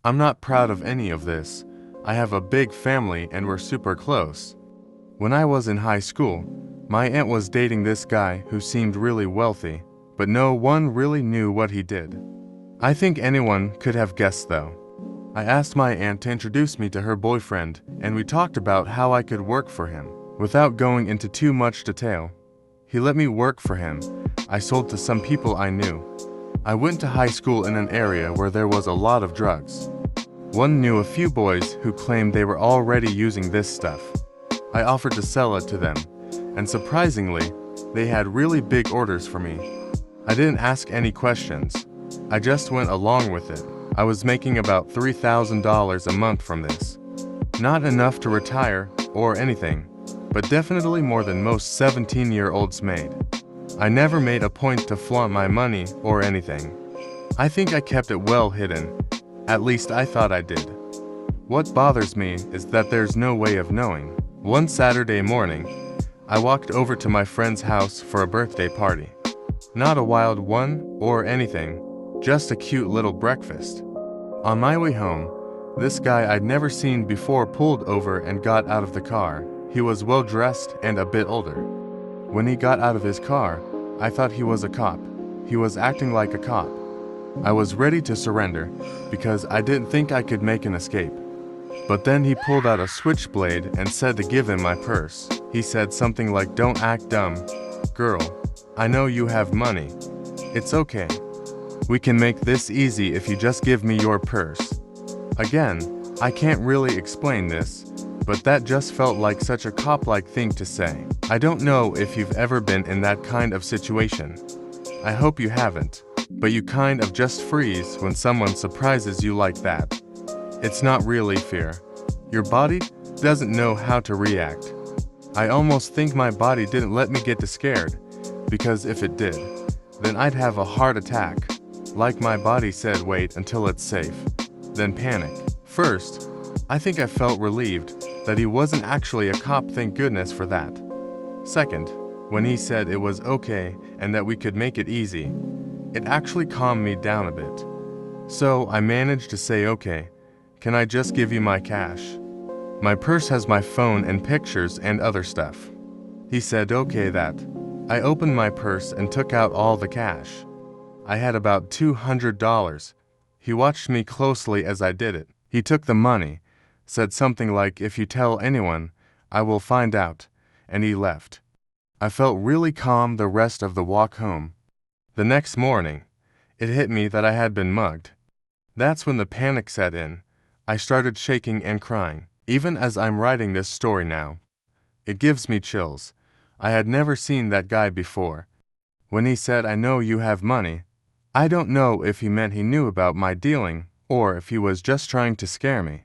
I'm not proud of any of this. I have a big family and we're super close. When I was in high school, my aunt was dating this guy who seemed really wealthy, but no one really knew what he did. I think anyone could have guessed though. I asked my aunt to introduce me to her boyfriend, and we talked about how I could work for him. Without going into too much detail, he let me work for him. I sold to some people I knew. I went to high school in an area where there was a lot of drugs. One knew a few boys who claimed they were already using this stuff. I offered to sell it to them, and surprisingly, they had really big orders for me. I didn't ask any questions. I just went along with it. I was making about $3,000 a month from this. Not enough to retire or anything, but definitely more than most 17-year-olds made. I never made a point to flaunt my money or anything. I think I kept it well hidden. At least I thought I did. What bothers me is that there's no way of knowing. One Saturday morning, I walked over to my friend's house for a birthday party. Not a wild one or anything, just a cute little breakfast. On my way home, this guy I'd never seen before pulled over and got out of the car. He was well dressed and a bit older. When he got out of his car, I thought he was a cop. He was acting like a cop. I was ready to surrender because I didn't think I could make an escape. But then he pulled out a switchblade and said to give him my purse. He said something like, "Don't act dumb. Girl, I know you have money. It's okay. We can make this easy if you just give me your purse." Again, I can't really explain this, but that just felt like such a cop-like thing to say. I don't know if you've ever been in that kind of situation. I hope you haven't, but you kind of just freeze when someone surprises you like that. It's not really fear. Your body doesn't know how to react. I almost think my body didn't let me get scared, because if it did, then I'd have a heart attack. Like my body said, wait until it's safe, then panic. First, I think I felt relieved that he wasn't actually a cop, thank goodness for that. Second, when he said it was okay and that we could make it easy, it actually calmed me down a bit. So I managed to say, "Okay, can I just give you my cash? My purse has my phone and pictures and other stuff." He said, "Okay, that." I opened my purse and took out all the cash. I had about $200. He watched me closely as I did it. He took the money, said something like, "If you tell anyone, I will find out," and he left. I felt really calm the rest of the walk home. The next morning, it hit me that I had been mugged. That's when the panic set in. I started shaking and crying. Even as I'm writing this story now, it gives me chills. I had never seen that guy before. When he said, "I know you have money," I don't know if he meant he knew about my dealing or if he was just trying to scare me.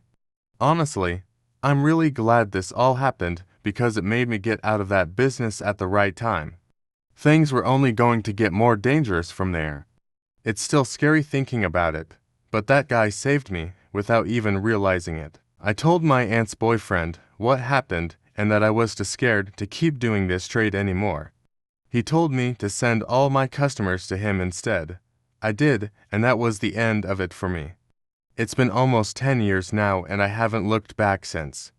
Honestly, I'm really glad this all happened because it made me get out of that business at the right time. Things were only going to get more dangerous from there. It's still scary thinking about it, but that guy saved me without even realizing it. I told my aunt's boyfriend what happened and that I was too scared to keep doing this trade anymore. He told me to send all my customers to him instead. I did, and that was the end of it for me. It's been almost 10 years now and I haven't looked back since.